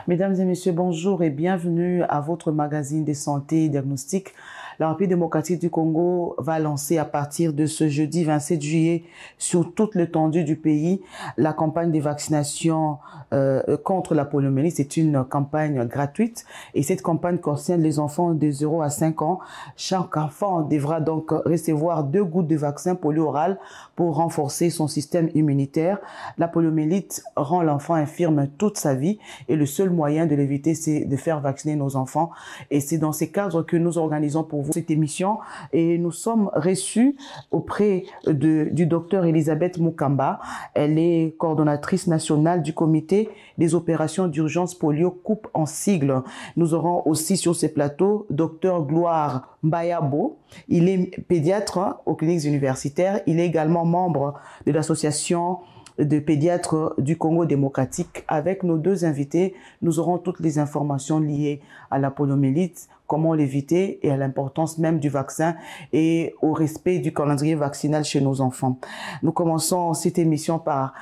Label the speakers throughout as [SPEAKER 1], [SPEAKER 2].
[SPEAKER 1] Mesdames et messieurs, bonjour et bienvenue à votre magazine de santé et diagnostic. La République démocratique du Congo va lancer à partir de ce jeudi 27 juillet sur toute l'étendue du pays la campagne de vaccination contre la poliomyélite. C'est une campagne gratuite et cette campagne concerne les enfants de 0 à 5 ans. Chaque enfant devra donc recevoir 2 gouttes de vaccin polio oral pour renforcer son système immunitaire. La poliomyélite rend l'enfant infirme toute sa vie et le seul moyen de l'éviter, c'est de faire vacciner nos enfants. Et c'est dans ces cadres que nous organisons pour vous cette émission. Et nous sommes reçus auprès du docteur Elisabeth Mukamba. Elle est coordonnatrice nationale du comité des opérations d'urgence polio, coupe en sigle. Nous aurons aussi sur ces plateaux docteur Gloire Mbayabo. Il est pédiatre aux cliniques universitaires. Il est également membre de l'association de pédiatres du Congo démocratique. Avec nos 2 invités, nous aurons toutes les informations liées à la poliomyélite, comment l'éviter et à l'importance même du vaccin et au respect du calendrier vaccinal chez nos enfants. Nous commençons cette émission par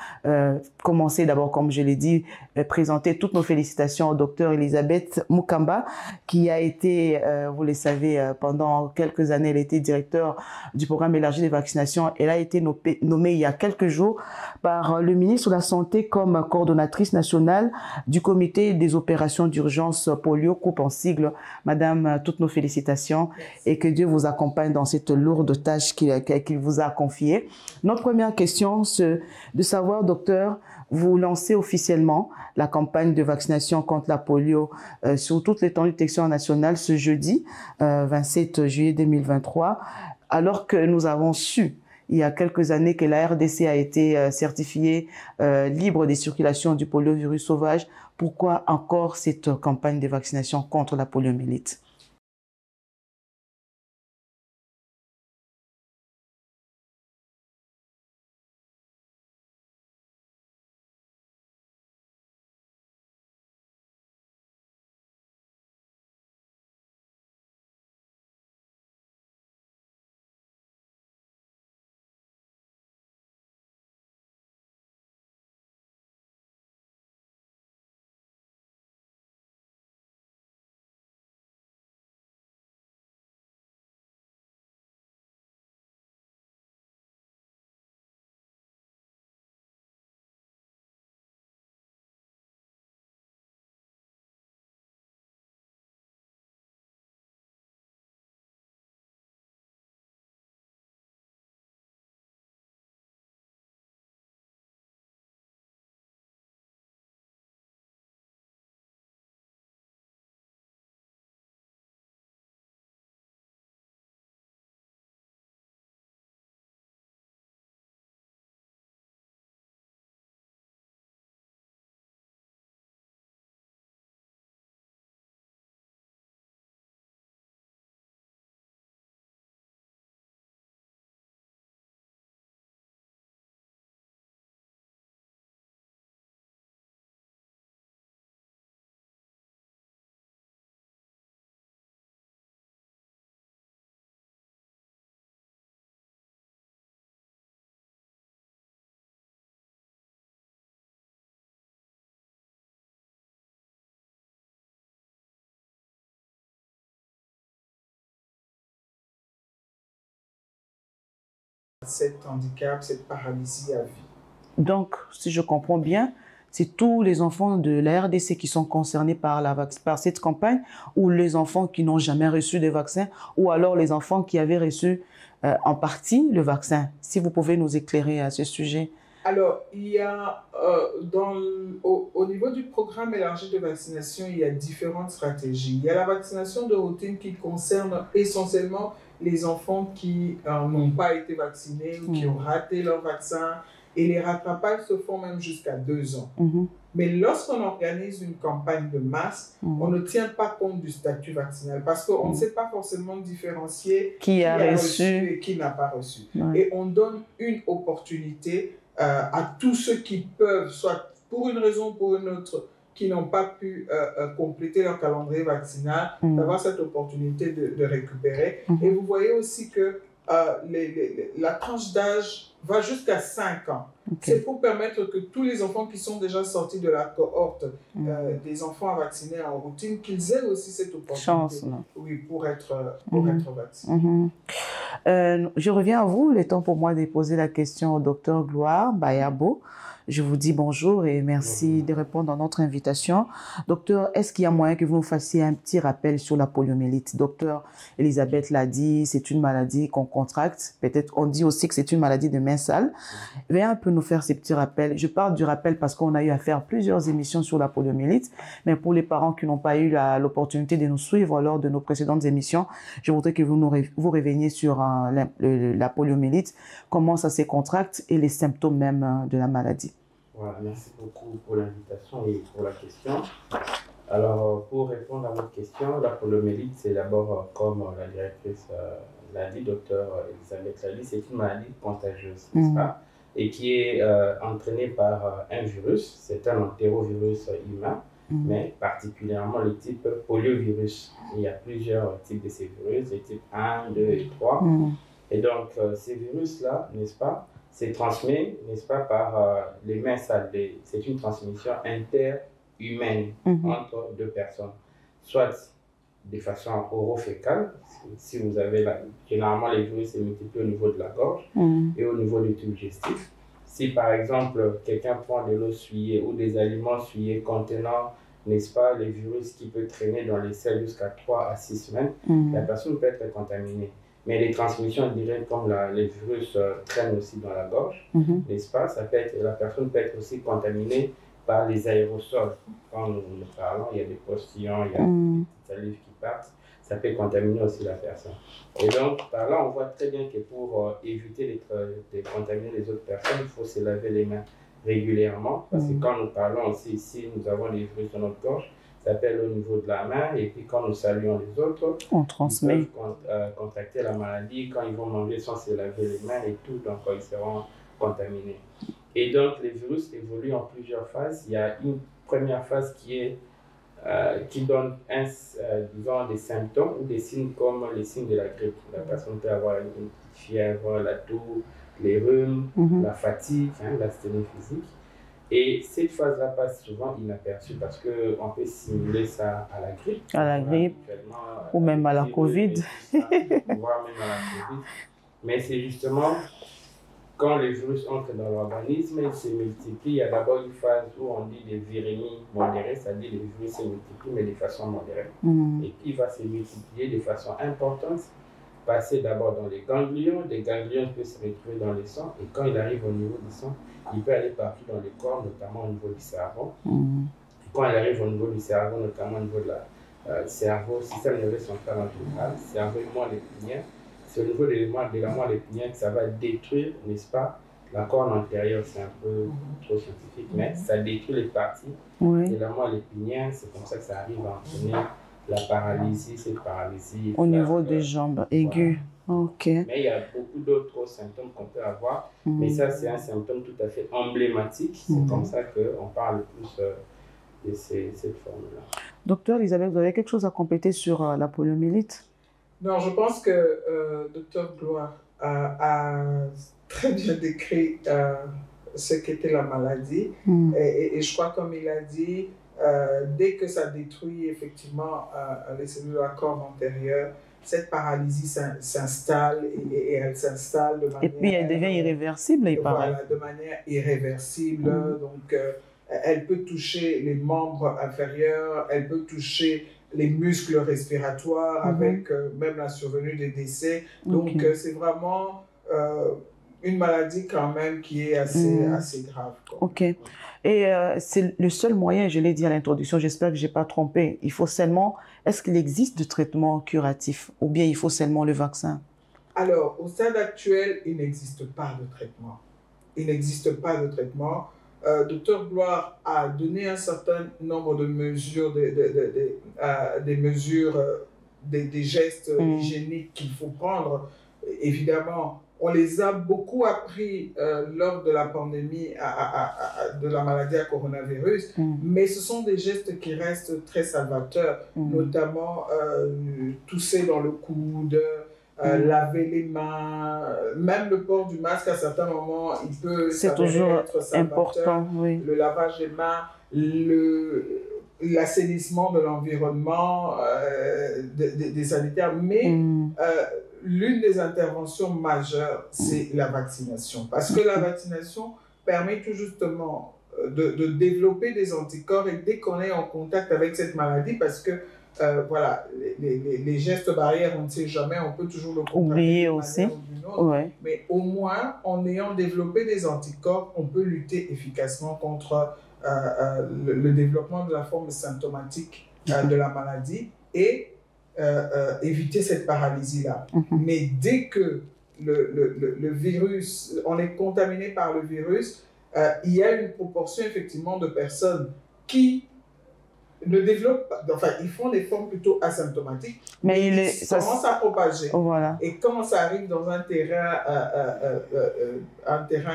[SPEAKER 1] commencer d'abord, comme je l'ai dit, présenter toutes nos félicitations au docteur Elisabeth Mukamba, qui a été, vous le savez, pendant quelques années, elle était directeur du programme élargi de vaccination. Elle a été nommée il y a quelques jours par le ministre de la Santé comme coordonnatrice nationale du comité des opérations d'urgence polio, coupe en sigle. Madame, toutes nos félicitations et que Dieu vous accompagne dans cette lourde tâche qu'il vous a confiée. Notre première question, c'est de savoir, docteur, vous lancez officiellement la campagne de vaccination contre la polio sur toute l'étendue du territoire national ce jeudi 27 juillet 2023, alors que nous avons su il y a quelques années que la RDC a été certifiée libre des circulations du poliovirus sauvage. Pourquoi encore cette campagne de vaccination contre la poliomyélite?
[SPEAKER 2] Cet handicap, cette paralysie à vie.
[SPEAKER 1] Donc, si je comprends bien, c'est tous les enfants de la RDC qui sont concernés par cette campagne, ou les enfants qui n'ont jamais reçu de vaccin, ou alors les enfants qui avaient reçu en partie le vaccin. Si vous pouvez nous éclairer à ce sujet.
[SPEAKER 2] Alors, il y a, au niveau du programme élargi de vaccination, il y a différentes stratégies. Il y a la vaccination de routine qui concerne essentiellement les enfants qui n'ont pas été vaccinés ou qui ont raté leur vaccin. Et les rattrapages se font même jusqu'à 2 ans. Mais lorsqu'on organise une campagne de masse, on ne tient pas compte du statut vaccinal parce qu'on ne sait pas forcément différencier
[SPEAKER 1] qui a reçu
[SPEAKER 2] et qui n'a pas reçu. Et on donne une opportunité à tous ceux qui peuvent, soit pour une raison ou pour une autre, qui n'ont pas pu compléter leur calendrier vaccinal, d'avoir cette opportunité de récupérer. Et vous voyez aussi que la tranche d'âge va jusqu'à 5 ans. Okay. C'est pour permettre que tous les enfants qui sont déjà sortis de la cohorte des enfants à vacciner en routine, qu'ils aient aussi cette opportunité pour être vaccinés.
[SPEAKER 1] Je reviens à vous. Il est temps pour moi de poser la question au docteur Gloire Bayabo. Je vous dis bonjour et merci de répondre à notre invitation. Docteur, est-ce qu'il y a moyen que vous nous fassiez un petit rappel sur la poliomyélite? Docteur Elisabeth l'a dit, c'est une maladie qu'on contracte. Peut-être on dit aussi que c'est une maladie de main sale. Veuillez un peu nous faire ces petits rappels. Je parle du rappel parce qu'on a eu à faire plusieurs émissions sur la poliomyélite. Mais pour les parents qui n'ont pas eu l'opportunité de nous suivre lors de nos précédentes émissions, je voudrais que vous reveniez sur la poliomyélite, comment ça se contracte et les symptômes même de la maladie.
[SPEAKER 3] Voilà, merci beaucoup pour l'invitation et pour la question. Alors, pour répondre à votre question, la poliomyélite, c'est d'abord, comme la directrice l'a dit, docteur Elisabeth l'a dit, c'est une maladie contagieuse, n'est-ce pas? Et qui est entraînée par un virus, c'est un entérovirus humain, mais particulièrement le type poliovirus. Il y a plusieurs types de ces virus, les types 1, 2 et 3. Et donc, ces virus-là, n'est-ce pas, c'est transmis, n'est-ce pas, par les mains sales. C'est une transmission interhumaine entre deux personnes, soit de façon orofécale, si vous avez généralement les virus se multiplient au niveau de la gorge et au niveau du tube digestif. Si par exemple quelqu'un prend de l'eau souillée ou des aliments souillés contenant, n'est-ce pas, les virus qui peuvent traîner dans les selles jusqu'à 3 à 6 semaines, la personne peut être contaminée. Mais les transmissions directes comme les virus traînent aussi dans la gorge, n'est-ce pas, la personne peut être aussi contaminée par les aérosols. Quand nous parlons, il y a des postillons, il y a des petites salives qui partent, ça peut contaminer aussi la personne. Et donc, par là, on voit très bien que pour éviter de contaminer les autres personnes, il faut se laver les mains régulièrement, parce que quand nous parlons aussi ici, nous avons des virus dans notre gorge, ça s'appelle au niveau de la main, et puis quand nous saluons les autres,
[SPEAKER 1] on transmet.
[SPEAKER 3] Ils peuvent contracter la maladie, quand ils vont manger sans se laver les mains et tout, donc ils seront contaminés. Et donc les virus évoluent en plusieurs phases. Il y a une première phase qui donne disons, des symptômes ou des signes comme les signes de la grippe. La personne peut avoir une petite fièvre, la toux, les rhumes, la fatigue, l'asthénie physique. Et cette phase-là passe souvent inaperçue parce qu'on peut simuler ça à la grippe.
[SPEAKER 1] À la grippe, ou même à la Covid.
[SPEAKER 3] Voire même à la Covid. Mais c'est justement quand les virus entrent dans l'organisme, ils se multiplient. Il y a d'abord une phase où on dit des virémies modérées, c'est-à-dire les virus se multiplient, mais de façon modérée. Et puis il va se multiplier de façon importante, passer d'abord dans les ganglions. Des ganglions peuvent se retrouver dans le sang. Et quand il arrive au niveau du sang, il peut aller partout dans le corps, notamment au niveau du cerveau. Et quand il arrive au niveau du cerveau, notamment au niveau de la cerveau, système nerveux central en général, cerveau et moelle épinière, c'est au niveau de la moelle épinière que ça va détruire, n'est-ce pas, la corne antérieure. C'est un peu trop scientifique, mais ça détruit les parties de la moelle épinière. C'est comme ça que ça arrive à entraîner la paralysie, cette paralysie.
[SPEAKER 1] Au niveau des jambes aiguës. Voilà. Ok.
[SPEAKER 3] Mais il y a beaucoup d'autres symptômes qu'on peut avoir, mais ça, c'est un symptôme tout à fait emblématique. C'est comme ça qu'on parle plus de cette forme-là.
[SPEAKER 1] Docteur Elisabeth, vous avez quelque chose à compléter sur la poliomyélite?
[SPEAKER 2] Non, je pense que Dr Gloire a très bien décrit ce qu'était la maladie. Et je crois, comme il a dit, dès que ça détruit effectivement les cellules de la corne antérieure, cette paralysie s'installe et elle s'installe de manière...
[SPEAKER 1] Et puis elle devient irréversible, il paraît.
[SPEAKER 2] Voilà, de manière irréversible. Donc, elle peut toucher les membres inférieurs, elle peut toucher les muscles respiratoires avec même la survenue des décès. Donc, c'est vraiment une maladie quand même qui est assez grave. Quoi.
[SPEAKER 1] Ok. Et c'est le seul moyen, je l'ai dit à l'introduction, j'espère que je n'ai pas trompé, il faut seulement, est-ce qu'il existe de traitement curatif ou bien il faut seulement le vaccin?
[SPEAKER 2] Alors, au stade actuel, il n'existe pas de traitement. Il n'existe pas de traitement. Dr Gloire a donné un certain nombre de mesures, des gestes hygiéniques qu'il faut prendre. Évidemment, on les a beaucoup appris lors de la pandémie de la maladie à coronavirus, mais ce sont des gestes qui restent très salvateurs, notamment tousser dans le coude, laver les mains, même le port du masque à certains moments, il peut
[SPEAKER 1] toujours
[SPEAKER 2] être
[SPEAKER 1] important, oui.
[SPEAKER 2] Le lavage des mains, l'assainissement de l'environnement, des sanitaires, mais l'une des interventions majeures, c'est la vaccination. Parce que la vaccination permet tout justement de développer des anticorps, et dès qu'on est en contact avec cette maladie, parce que voilà, les gestes barrières, on ne sait jamais, on peut toujours le
[SPEAKER 1] oublier aussi.
[SPEAKER 2] Ouais. Mais au moins, en ayant développé des anticorps, on peut lutter efficacement contre le développement de la forme symptomatique de la maladie et éviter cette paralysie-là. Mais dès que le virus, on est contaminé par le virus, il y a une proportion effectivement de personnes qui ne développent pas, enfin, ils font des formes plutôt asymptomatiques, mais ils commencent à propager.
[SPEAKER 1] Voilà.
[SPEAKER 2] Et quand ça arrive dans un terrain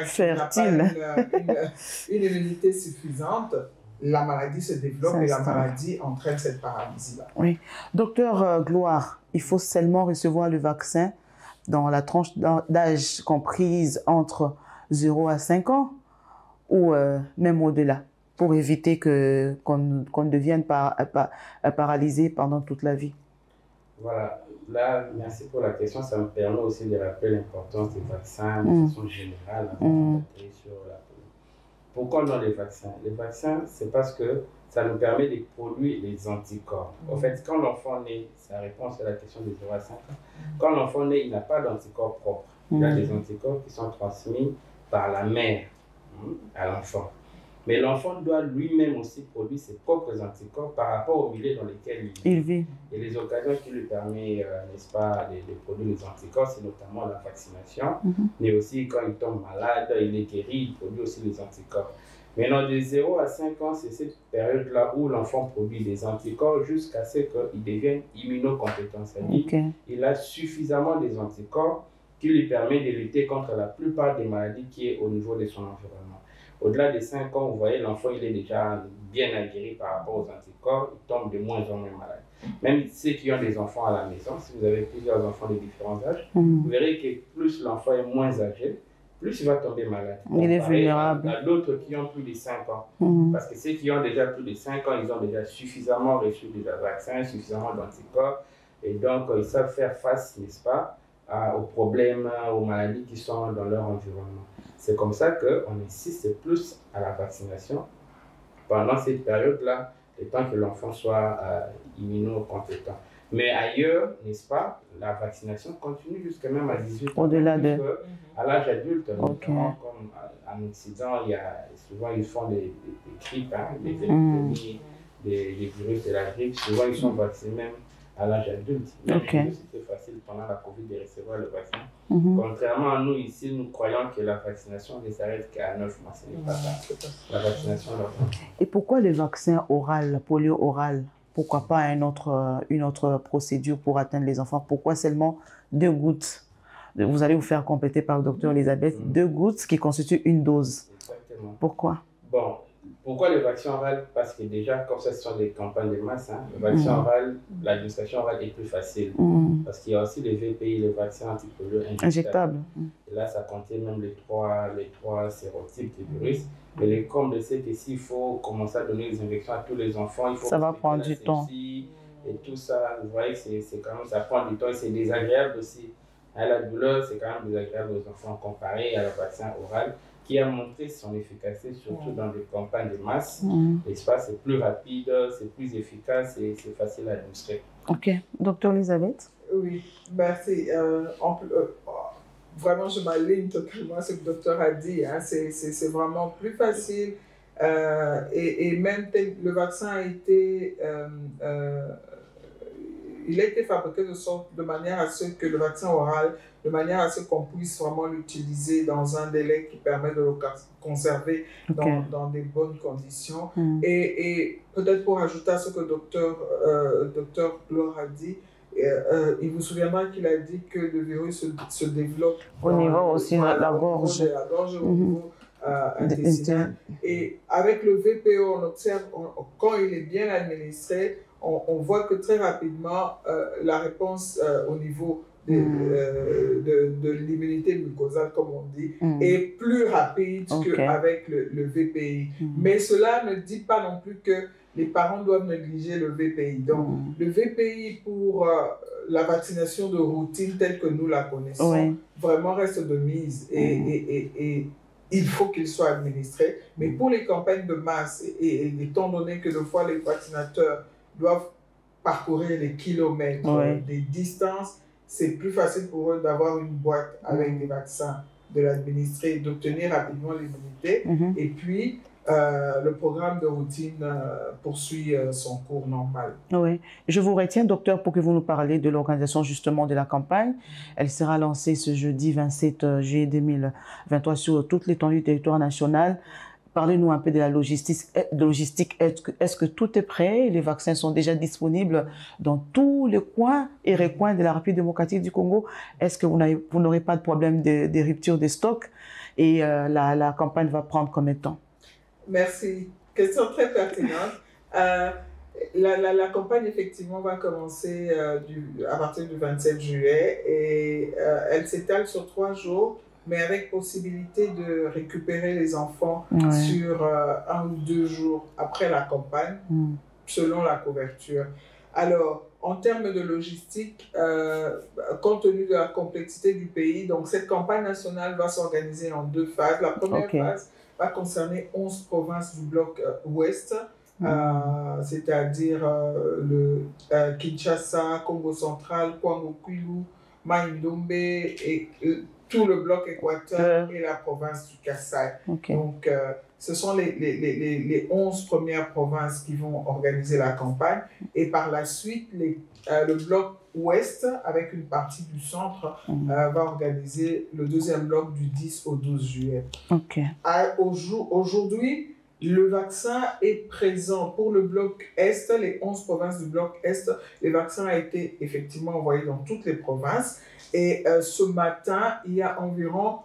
[SPEAKER 1] fertile,
[SPEAKER 2] qui n'a pas une immunité suffisante, la maladie se développe et la maladie entraîne cette paralysie-là.
[SPEAKER 1] Oui. Docteur Gloire, il faut seulement recevoir le vaccin dans la tranche d'âge comprise entre 0 à 5 ans ou même au-delà, pour éviter qu'on ne devienne paralysé pendant toute la vie.
[SPEAKER 3] Voilà, là, merci pour la question. Ça me permet aussi de rappeler l'importance des vaccins de façon générale. Pourquoi on donne les vaccins? Les vaccins, c'est parce que ça nous permet de produire les anticorps. En fait, quand l'enfant naît, ça répond à la question des 0 à 5 ans, quand l'enfant naît, il n'a pas d'anticorps propres. Il a des anticorps qui sont transmis par la mère à l'enfant. Mais l'enfant doit lui-même aussi produire ses propres anticorps par rapport au milieu dans lequel il vit. Et les occasions qui lui permettent, n'est-ce pas, de produire les anticorps, c'est notamment la vaccination, mais aussi quand il tombe malade, il est guéri, il produit aussi les anticorps. Maintenant, de 0 à 5 ans, c'est cette période-là où l'enfant produit des anticorps jusqu'à ce qu'il devienne immunocompétent. C'est-à-dire qu'il a suffisamment des anticorps qui lui permettent de lutter contre la plupart des maladies qui sont au niveau de son environnement. Au-delà de 5 ans, vous voyez, l'enfant il est déjà bien aguerri par rapport aux anticorps, il tombe de moins en moins malade. Même ceux qui ont des enfants à la maison, si vous avez plusieurs enfants de différents âges, vous verrez que plus l'enfant est moins âgé, plus il va tomber malade.
[SPEAKER 1] Il est vulnérable.
[SPEAKER 3] À d'autres qui ont plus de 5 ans. Parce que ceux qui ont déjà plus de 5 ans, ils ont déjà suffisamment reçu des vaccins, suffisamment d'anticorps, et donc ils savent faire face, n'est-ce pas, aux problèmes, aux maladies qui sont dans leur environnement. C'est comme ça qu'on insiste plus à la vaccination pendant cette période-là, le temps que l'enfant soit immunocompétent. Mais ailleurs, n'est-ce pas, la vaccination continue jusqu'à même à 18 ans.
[SPEAKER 1] Au-delà de...
[SPEAKER 3] À l'âge adulte, notamment comme en Occident, souvent ils font des grippes, des épidémies, des virus de la grippe. Souvent ils sont vaccinés même à l'âge adulte. C'était facile pendant la Covid de recevoir le vaccin. Contrairement à nous ici, nous croyons que la vaccination ne s'arrête qu'à 9 mois. Ce n'est pas ça. La vaccination
[SPEAKER 1] Et pourquoi le vaccin oral, la polio orale? Pourquoi pas une autre procédure pour atteindre les enfants? Pourquoi seulement 2 gouttes? Vous allez vous faire compléter par le docteur Elisabeth. 2 gouttes qui constituent une dose.
[SPEAKER 3] Exactement.
[SPEAKER 1] Pourquoi?
[SPEAKER 3] Bon, pourquoi le vaccin oral? Parce que déjà, comme ça, ce sont des campagnes de masse, le vaccin oral, l'administration orale est plus facile. Parce qu'il y a aussi les VPI, les vaccins antipolio injectables. Et là, ça contient même les trois sérotypes de virus. Mais les combles, c'est que s'il faut commencer à donner les injections à tous les enfants, il faut...
[SPEAKER 1] Ça va prendre du temps.
[SPEAKER 3] Et tout ça, vous voyez que quand même, ça prend du temps et c'est désagréable aussi. La douleur, c'est quand même désagréable aux enfants comparé à le vaccin oral, qui a montré son efficacité, surtout dans les campagnes de masse. L'espace est plus rapide, c'est plus efficace et c'est facile à administrer.
[SPEAKER 1] Ok. Docteur Elisabeth?
[SPEAKER 2] Oui, merci. Vraiment, je m'aligne totalement à ce que le docteur a dit. C'est vraiment plus facile. Et même le vaccin a été... il a été fabriqué de manière à ce que le vaccin oral, de manière à ce qu'on puisse vraiment l'utiliser dans un délai qui permet de le conserver dans des bonnes conditions. Et peut-être pour ajouter à ce que le docteur Gloire a dit, il vous souviendra qu'il a dit que le virus se développe
[SPEAKER 1] au niveau aussi de la gorge.
[SPEAKER 2] Au niveau intestinal. Et avec le VPO, on observe, quand il est bien administré, on voit que très rapidement, la réponse au niveau de l'immunité mucosale, comme on dit, est plus rapide qu'avec le VPI. Mais cela ne dit pas non plus que les parents doivent négliger le VPI. Donc, le VPI pour la vaccination de routine telle que nous la connaissons, vraiment reste de mise et il faut qu'il soit administré. Mais pour les campagnes de masse, et étant donné que des fois les vaccinateurs doivent parcourir les kilomètres, des distances, c'est plus facile pour eux d'avoir une boîte avec des vaccins, de l'administrer, d'obtenir rapidement l'immunité. Et puis, le programme de routine poursuit son cours normal.
[SPEAKER 1] Oui. Je vous retiens, docteur, pour que vous nous parliez de l'organisation justement de la campagne. Elle sera lancée ce jeudi 27 juillet 2023 sur toute l'étendue du territoire national. Parlez-nous un peu de la logistique. Est-ce que tout est prêt? Les vaccins sont déjà disponibles dans tous les coins et recoins de la République démocratique du Congo? Est-ce que vous n'aurez pas de problème de rupture de stock? Et la campagne va prendre combien de temps?
[SPEAKER 2] Merci. Question très pertinente. La campagne, effectivement, va commencer à partir du 27 juillet et elle s'étale sur 3 jours, mais avec possibilité de récupérer les enfants sur 1 ou 2 jours après la campagne, selon la couverture. Alors, en termes de logistique, compte tenu de la complexité du pays, donc cette campagne nationale va s'organiser en 2 phases. La première phase va concerner 11 provinces du bloc ouest, c'est-à-dire le Kinshasa, Congo central, Kwango-Kwilu, Mai-Ndombe et tout le bloc équateur et la province du Kasaï. Donc, ce sont les 11 premières provinces qui vont organiser la campagne. Et par la suite, le bloc ouest, avec une partie du centre, va organiser le deuxième bloc du 10 au 12 juillet. Aujourd'hui, le vaccin est présent pour le bloc Est, les 11 provinces du bloc Est. Le vaccin a été effectivement envoyé dans toutes les provinces. Et ce matin, il y a environ,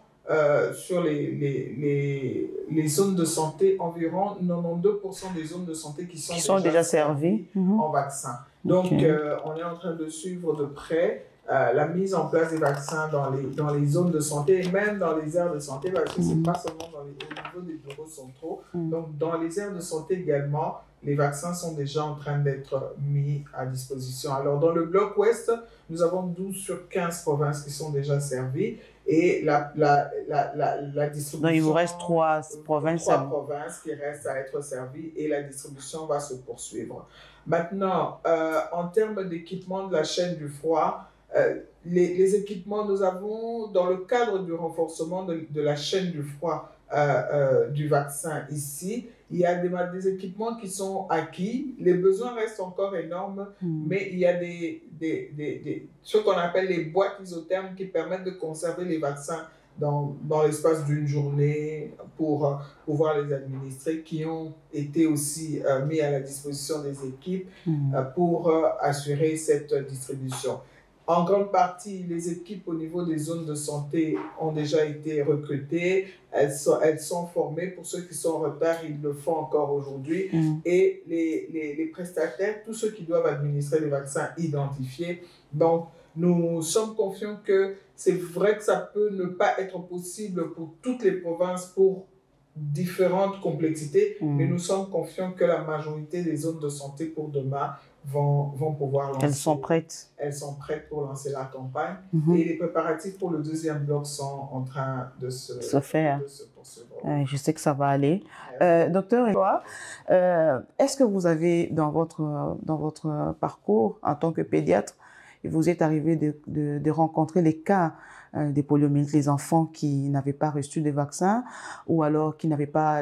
[SPEAKER 2] sur les zones de santé, environ 92% des zones de santé qui sont déjà servies en vaccin. Donc, on est en train de suivre de près la mise en place des vaccins dans les zones de santé et même dans les aires de santé, parce que ce n'est pas seulement au niveau des bureaux centraux. Donc, dans les aires de santé également, les vaccins sont déjà en train d'être mis à disposition. Alors, dans le bloc ouest, nous avons 12 sur 15 provinces qui sont déjà servies et la distribution...
[SPEAKER 1] Donc, il vous reste 3 provinces.
[SPEAKER 2] 3 provinces qui restent à être servies et la distribution va se poursuivre. Maintenant, en termes d'équipement de la chaîne du froid, les équipements, nous avons, dans le cadre du renforcement de la chaîne du froid du vaccin ici, il y a des équipements qui sont acquis. Les besoins restent encore énormes, mais il y a ce qu'on appelle les boîtes isothermes qui permettent de conserver les vaccins dans l'espace d'une journée pour pouvoir les administrer, qui ont été aussi mis à la disposition des équipes pour assurer cette distribution. En grande partie, les équipes au niveau des zones de santé ont déjà été recrutées, elles sont formées. Pour ceux qui sont en retard, ils le font encore aujourd'hui. Et les prestataires, tous ceux qui doivent administrer les vaccins identifiés. Donc, nous sommes confiants que c'est vrai que ça peut ne pas être possible pour toutes les provinces pour différentes complexités, mais nous sommes confiants que la majorité des zones de santé pour demain vont pouvoir lancer.
[SPEAKER 1] Elles sont prêtes.
[SPEAKER 2] Elles sont prêtes pour lancer la campagne. Et les préparatifs pour le deuxième bloc sont en train de se
[SPEAKER 1] faire.
[SPEAKER 2] De se poursuivre.
[SPEAKER 1] Je sais que ça va aller. Docteur, est-ce que vous avez, dans votre parcours en tant que pédiatre, vous êtes arrivé de rencontrer les cas des poliomyélites, les enfants qui n'avaient pas reçu de vaccin ou alors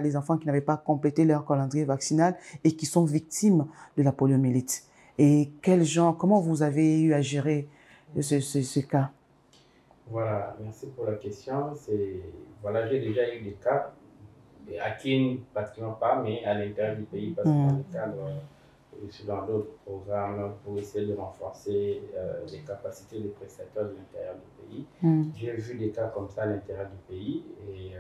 [SPEAKER 1] les enfants qui n'avaient pas complété leur calendrier vaccinal et qui sont victimes de la poliomyélite? Et comment vous avez eu à gérer ce cas?
[SPEAKER 3] Voilà, merci pour la question. Voilà, j'ai déjà eu des cas, à Kin, pratiquement pas, mais à l'intérieur du pays, parce que dans le cadre, dans d'autres programmes, pour essayer de renforcer les capacités des prestataires de l'intérieur du pays. J'ai vu des cas comme ça à l'intérieur du pays et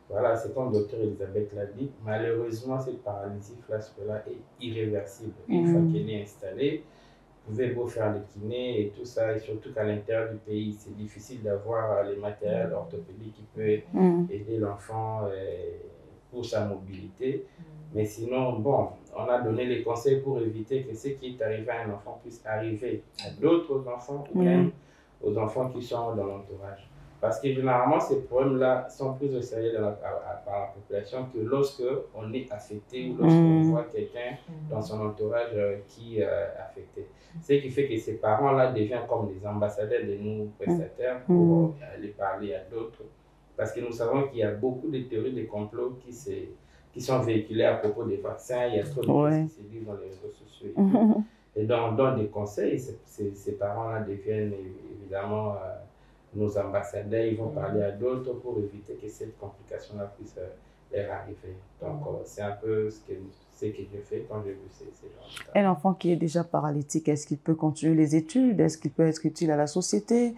[SPEAKER 3] voilà, c'est comme Dr Elisabeth l'a dit, malheureusement cette paralysie flash-là est irréversible. Une fois qu'elle est installée, vous pouvez beau faire les kinés et tout ça, et surtout qu'à l'intérieur du pays, c'est difficile d'avoir les matériels orthopédiques qui peuvent aider l'enfant pour sa mobilité. Mais sinon, bon, on a donné les conseils pour éviter que ce qui est arrivé à un enfant puisse arriver à d'autres enfants ou même aux enfants qui sont dans l'entourage. Parce que généralement, ces problèmes-là sont plus au sérieux par la population que lorsque on est affecté ou lorsqu'on voit quelqu'un dans son entourage qui est affecté. Ce qui fait que ces parents-là deviennent comme des ambassadeurs de nous prestataires pour aller parler à d'autres. Parce que nous savons qu'il y a beaucoup de théories de complot qui sont véhiculées à propos des vaccins. Il y a trop de choses qui se disent dans les réseaux sociaux. Et donc, dans des conseils, ces parents-là deviennent évidemment nos ambassadeurs. Ils vont parler à d'autres pour éviter que cette complication-là puisse leur arriver. Donc, c'est un peu ce que je fais quand j'ai vu ces gens.
[SPEAKER 1] Un enfant qui est déjà paralytique, est-ce qu'il peut continuer les études? Est-ce qu'il peut être utile à la société?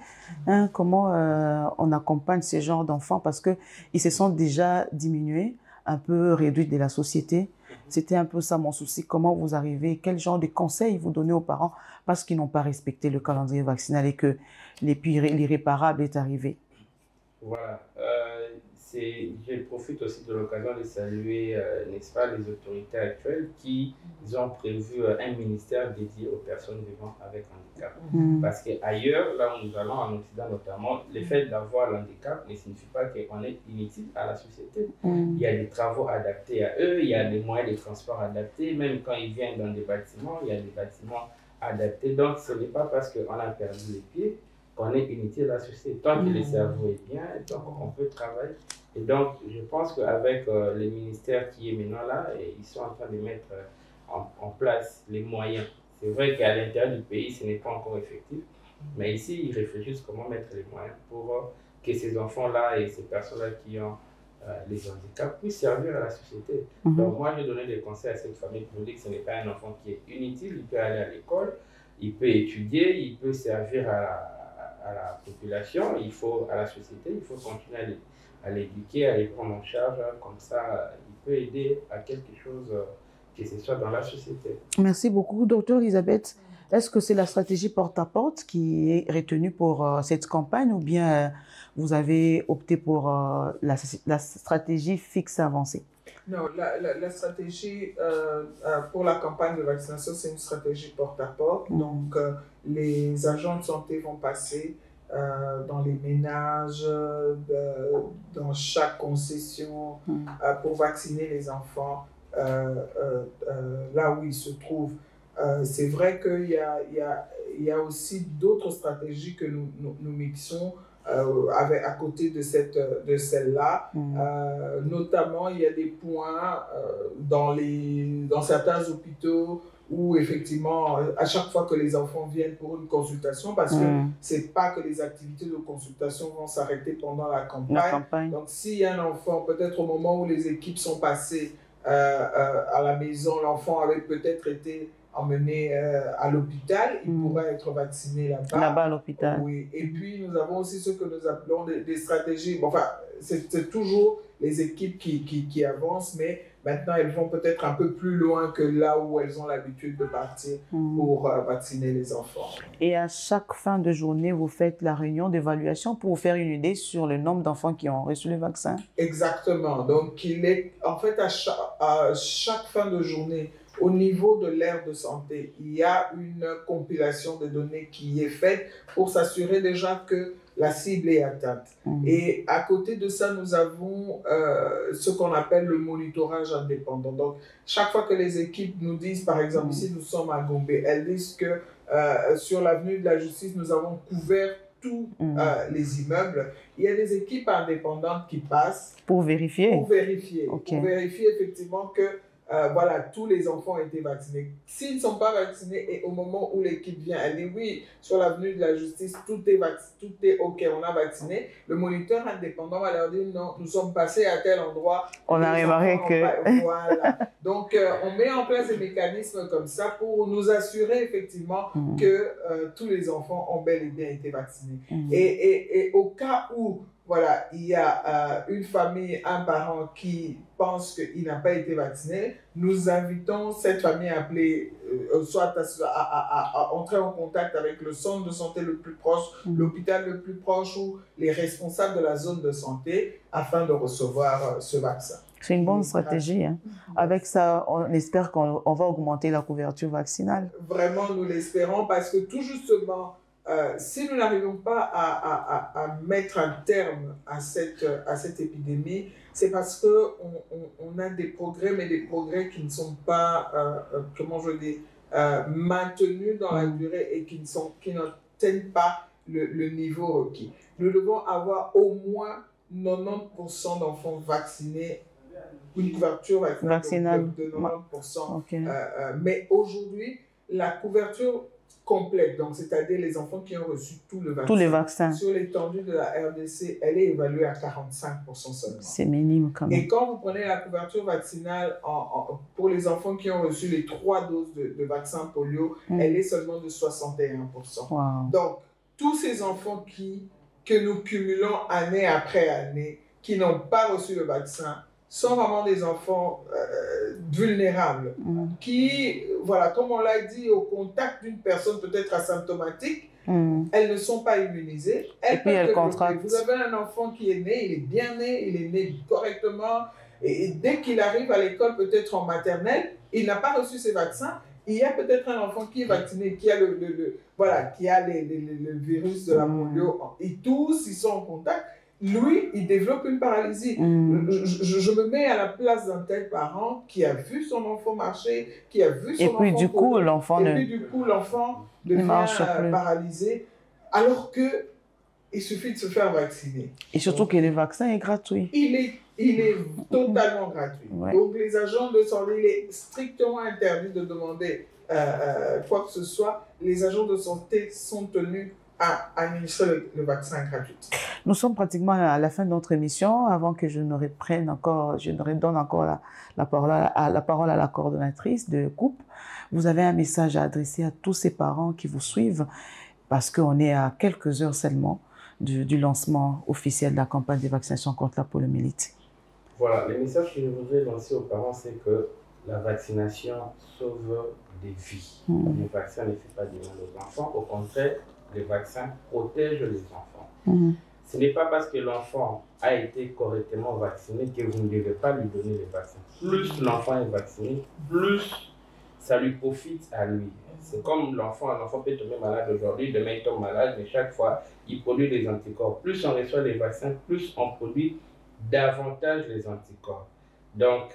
[SPEAKER 1] Comment on accompagne ces genres d'enfants? Parce qu'ils se sont déjà diminués, un peu réduits de la société. C'était un peu ça mon souci. Comment vous arrivez? Quel genre de conseils vous donnez aux parents parce qu'ils n'ont pas respecté le calendrier vaccinal et que l'irréparable est arrivé?
[SPEAKER 3] Voilà. Je profite aussi de l'occasion de saluer, n'est-ce pas, les autorités actuelles qui ont prévu un ministère dédié aux personnes vivant avec handicap. Parce qu'ailleurs, là où nous allons, en Occident notamment, le fait d'avoir l'handicap ne signifie pas qu'on est inutile à la société. Il y a des travaux adaptés à eux, il y a des moyens de transport adaptés, même quand ils viennent dans des bâtiments, il y a des bâtiments adaptés. Donc, ce n'est pas parce qu'on a perdu les pieds qu'on est inutile à la société. Tant que le cerveau est bien, donc on peut travailler. Et donc, je pense qu'avec le ministère qui est maintenant là, ils sont en train de mettre en place les moyens. C'est vrai qu'à l'intérieur du pays, ce n'est pas encore effectif, mais ici, ils réfléchissent comment mettre les moyens pour que ces enfants-là et ces personnes-là qui ont les handicaps puissent servir à la société. Donc, moi, j'ai donné des conseils à cette famille pour dire que ce n'est pas un enfant qui est inutile, il peut aller à l'école, il peut étudier, il peut servir à la population, à la société, il faut continuer à l'éduquer, à les prendre en charge, comme ça, il peut aider à quelque chose que ce soit dans la société.
[SPEAKER 1] Merci beaucoup, Docteur Elisabeth. Est-ce que c'est la stratégie porte-à-porte qui est retenue pour cette campagne ou bien vous avez opté pour la stratégie fixe avancée?
[SPEAKER 2] Non, la stratégie pour la campagne de vaccination, c'est une stratégie porte-à-porte. Donc, les agents de santé vont passer dans les ménages, dans chaque concession, pour vacciner les enfants là où ils se trouvent. C'est vrai qu'il y a aussi d'autres stratégies que nous mixons à côté de celle-là. Notamment, il y a des points dans certains hôpitaux où effectivement, à chaque fois que les enfants viennent pour une consultation, parce que c'est pas que les activités de consultation vont s'arrêter pendant la campagne. Donc, s'il y a un enfant, peut-être au moment où les équipes sont passées à la maison, l'enfant avait peut-être été emmené à l'hôpital, il pourrait être vacciné là-bas.
[SPEAKER 1] Là-bas à l'hôpital.
[SPEAKER 2] Oui. Et puis, nous avons aussi ce que nous appelons des stratégies. Bon, enfin, c'est toujours les équipes qui avancent, mais maintenant, elles vont peut-être un peu plus loin que là où elles ont l'habitude de partir pour vacciner les enfants.
[SPEAKER 1] Et à chaque fin de journée, vous faites la réunion d'évaluation pour vous faire une idée sur le nombre d'enfants qui ont reçu le vaccin?
[SPEAKER 2] Exactement. Donc, en fait, à chaque fin de journée, au niveau de l'aire de santé, il y a une compilation de données qui est faite pour s'assurer déjà que la cible est atteinte. Et à côté de ça, nous avons ce qu'on appelle le monitorage indépendant. Donc, chaque fois que les équipes nous disent, par exemple, ici nous sommes à Gombe, elles disent que sur l'avenue de la Justice, nous avons couvert tous les immeubles. Il y a des équipes indépendantes qui passent
[SPEAKER 1] pour vérifier.
[SPEAKER 2] Pour vérifier effectivement que voilà, tous les enfants ont été vaccinés. S'ils ne sont pas vaccinés et au moment où l'équipe vient, elle dit oui, sur l'avenue de la Justice, tout est OK, on a vacciné. Le moniteur indépendant va leur dire non, nous sommes passés à tel endroit.
[SPEAKER 1] On a remarqué que...
[SPEAKER 2] Voilà. Donc, on met en place des mécanismes comme ça pour nous assurer effectivement que tous les enfants ont bel et bien été vaccinés. Et au cas où voilà, il y a une famille, un parent qui pense qu'il n'a pas été vacciné, nous invitons cette famille à appeler, soit à entrer en contact avec le centre de santé le plus proche, l'hôpital le plus proche ou les responsables de la zone de santé afin de recevoir ce vaccin.
[SPEAKER 1] C'est une bonne stratégie. Hein. Avec ça, on espère qu'on va augmenter la couverture vaccinale.
[SPEAKER 2] Vraiment, nous l'espérons parce que tout justement, si nous n'arrivons pas à mettre un terme à cette épidémie, c'est parce qu'on a des progrès, mais des progrès qui ne sont pas, comment je dis, maintenus dans la durée et qui n'atteignent pas le niveau requis. Nous devons avoir au moins 90% d'enfants vaccinés, une couverture vaccinale de 90%. Okay. Mais aujourd'hui, la couverture complète, donc c'est-à-dire les enfants qui ont reçu tous les vaccins, sur l'étendue de la RDC, elle est évaluée à 45% seulement.
[SPEAKER 1] C'est minime quand même.
[SPEAKER 2] Et quand vous prenez la couverture vaccinale pour les enfants qui ont reçu les 3 doses de vaccin polio, elle est seulement de 61%.
[SPEAKER 1] Wow.
[SPEAKER 2] Donc, tous ces enfants que nous cumulons année après année, qui n'ont pas reçu le vaccin, sont vraiment des enfants vulnérables, qui, voilà, comme on l'a dit, au contact d'une personne peut-être asymptomatique, elles ne sont pas immunisées.
[SPEAKER 1] Et puis elles contractent.
[SPEAKER 2] Vous avez un enfant qui est né, il est bien né, il est né correctement, et dès qu'il arrive à l'école, peut-être en maternelle, il n'a pas reçu ses vaccins. Il y a peut-être un enfant qui est vacciné, qui a le virus de la polio, et tous, ils sont en contact. Lui, il développe une paralysie. Je me mets à la place d'un tel parent qui a vu son enfant marcher, qui a vu son enfant
[SPEAKER 1] courir. Et puis du coup,
[SPEAKER 2] l'enfant devient paralysé, alors que il suffit de se faire vacciner.
[SPEAKER 1] Et surtout que le vaccin est gratuit.
[SPEAKER 2] Il est totalement gratuit. Ouais. Donc, les agents de santé, il est strictement interdit de demander quoi que ce soit. Les agents de santé sont tenus à administrer le vaccin gratuit.
[SPEAKER 1] Nous sommes pratiquement à la fin de notre émission. Avant que je ne redonne encore la parole à la coordonnatrice de COUP, vous avez un message à adresser à tous ces parents qui vous suivent, parce qu'on est à quelques heures seulement du lancement officiel de la campagne de vaccination contre la poliomyélite.
[SPEAKER 3] Voilà, le message que je voudrais lancer aux parents, c'est que la vaccination sauve des vies. Le vaccin ne fait pas du mal aux enfants. Au contraire, les vaccins protègent les enfants. Ce n'est pas parce que l'enfant a été correctement vacciné que vous ne devez pas lui donner les vaccins. Plus l'enfant est vacciné, plus ça lui profite à lui. C'est comme l'enfant peut tomber malade aujourd'hui, demain il tombe malade, mais chaque fois, il produit des anticorps. Plus on reçoit les vaccins, plus on produit davantage les anticorps. Donc,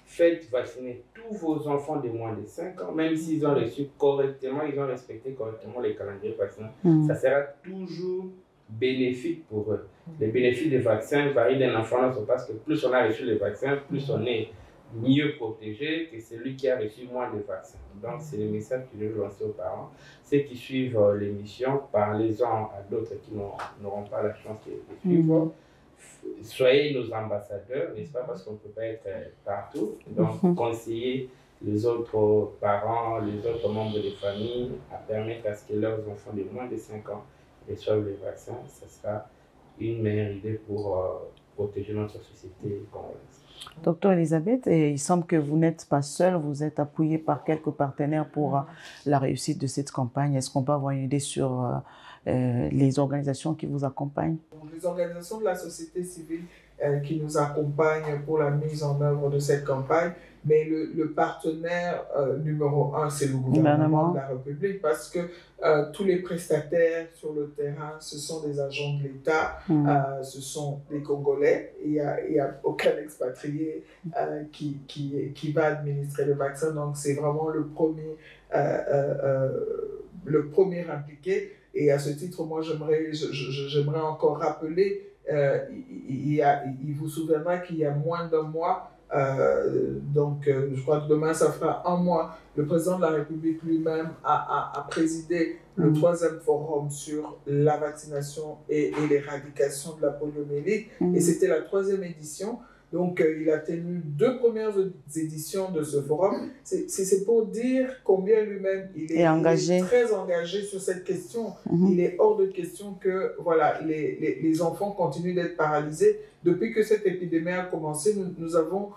[SPEAKER 3] faites vacciner tous vos enfants de moins de 5 ans, même s'ils ont reçu correctement, ils ont respecté correctement les calendriers vaccinaux. Ça sera toujours bénéfique pour eux. Les bénéfices des vaccins varient d'un enfant à l'autre parce que plus on a reçu les vaccins, plus on est mieux protégé que celui qui a reçu moins de vaccins. Donc, c'est le message que je veux lancer aux parents. Ceux qui suivent l'émission, parlez-en à d'autres qui n'auront pas la chance de suivre. Soyez nos ambassadeurs, n'est-ce pas, parce qu'on ne peut pas être partout. Donc, conseillez les autres parents, les autres membres des familles à permettre à ce que leurs enfants de moins de 5 ans reçoivent les vaccins. Ce sera une meilleure idée pour protéger notre société congolaise.
[SPEAKER 1] Docteur Elisabeth, il semble que vous n'êtes pas seul, vous êtes appuyé par quelques partenaires pour la réussite de cette campagne. Est-ce qu'on peut avoir une idée sur les organisations qui vous accompagnent?
[SPEAKER 2] Les organisations de la société civile qui nous accompagnent pour la mise en œuvre de cette campagne, mais le partenaire numéro 1, c'est le gouvernement de la République, parce que tous les prestataires sur le terrain, ce sont des agents de l'État, ce sont des Congolais, il n'y a aucun expatrié qui va administrer le vaccin, donc c'est vraiment le premier impliqué. Et à ce titre, moi, j'aimerais encore rappeler, il vous souviendra qu'il y a moins d'un mois, je crois que demain, ça fera un mois, le président de la République lui-même a présidé le 3e forum sur la vaccination et l'éradication de la poliomyélite. Et c'était la 3e édition. Donc, il a tenu 2 premières éditions de ce forum. C'est pour dire combien lui-même il est très engagé sur cette question. Il est hors de question que voilà, les enfants continuent d'être paralysés. Depuis que cette épidémie a commencé, nous avons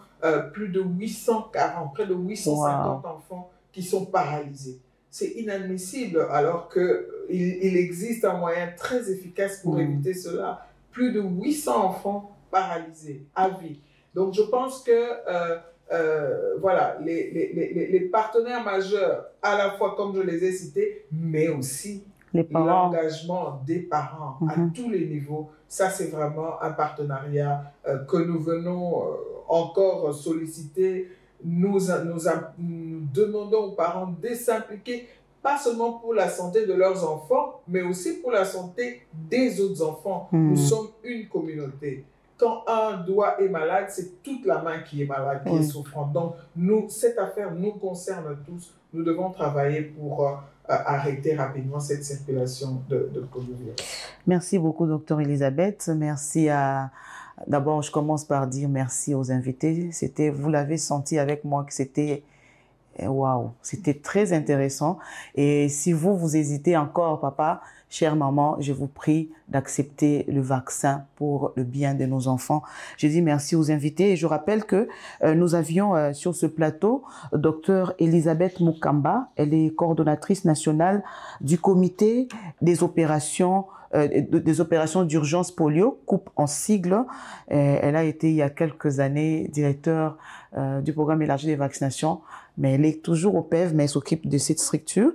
[SPEAKER 2] plus de 840, près de 850 enfants qui sont paralysés. C'est inadmissible, alors qu'il existe un moyen très efficace pour éviter cela. Plus de 800 enfants paralysés à vie. Donc, je pense que voilà, les partenaires majeurs, à la fois, comme je les ai cités, mais aussi l'engagement des parents à tous les niveaux. Ça, c'est vraiment un partenariat que nous venons encore solliciter. Nous demandons aux parents de s'impliquer, pas seulement pour la santé de leurs enfants, mais aussi pour la santé des autres enfants. Nous sommes une communauté. Quand un doigt est malade, c'est toute la main qui est malade, qui est souffrante. Donc, cette affaire nous concerne tous. Nous devons travailler pour arrêter rapidement cette circulation de poliovirus.
[SPEAKER 1] Merci beaucoup, Dr Elisabeth. Merci à... D'abord, je commence par dire merci aux invités. Vous l'avez senti avec moi que c'était... Waouh, c'était très intéressant. Et si vous hésitez encore, papa, chère maman, je vous prie d'accepter le vaccin pour le bien de nos enfants. Je dis merci aux invités et je rappelle que nous avions sur ce plateau Dr Elisabeth Mukamba. Elle est coordonnatrice nationale du comité des opérations d'urgence polio, coupe en sigle. Elle a été il y a quelques années directeur du programme élargi des vaccinations, mais elle est toujours au PEV, mais elle s'occupe de cette structure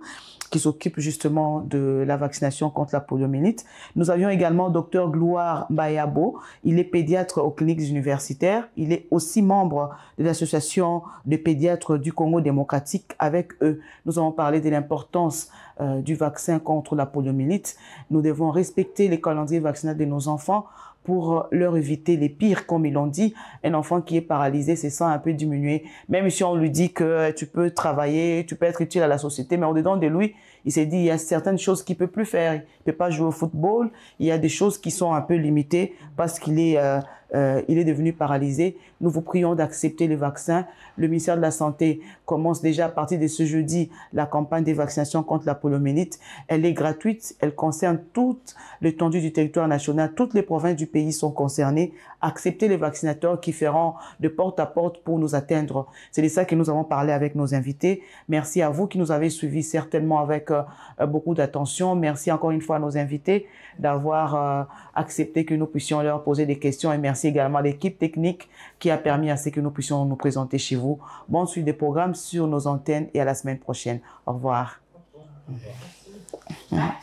[SPEAKER 1] qui s'occupe justement de la vaccination contre la poliomyélite. Nous avions également Dr Gloire Bayabo. Il est pédiatre aux cliniques universitaires. Il est aussi membre de l'association de pédiatres du Congo démocratique. Avec eux, nous avons parlé de l'importance du vaccin contre la poliomyélite. Nous devons respecter les calendriers vaccinaux de nos enfants pour leur éviter les pires, comme ils l'ont dit. Un enfant qui est paralysé se sent un peu diminué. Même si on lui dit que tu peux travailler, tu peux être utile à la société, mais au-dedans de lui, il s'est dit il y a certaines choses qu'il peut plus faire. Il peut pas jouer au football. Il y a des choses qui sont un peu limitées parce qu'il est devenu paralysé. Nous vous prions d'accepter les vaccins. Le ministère de la Santé commence déjà à partir de ce jeudi la campagne des vaccinations contre la poliomyélite. Elle est gratuite. Elle concerne toute l'étendue du territoire national. Toutes les provinces du pays sont concernées. Acceptez les vaccinateurs qui feront de porte à porte pour nous atteindre. C'est de ça que nous avons parlé avec nos invités. Merci à vous qui nous avez suivis certainement avec beaucoup d'attention. Merci encore une fois à nos invités d'avoir accepté que nous puissions leur poser des questions et merci également à l'équipe technique qui a permis à ce que nous puissions nous présenter chez vous. Bonne suite des programmes sur nos antennes et à la semaine prochaine. Au revoir. Au revoir.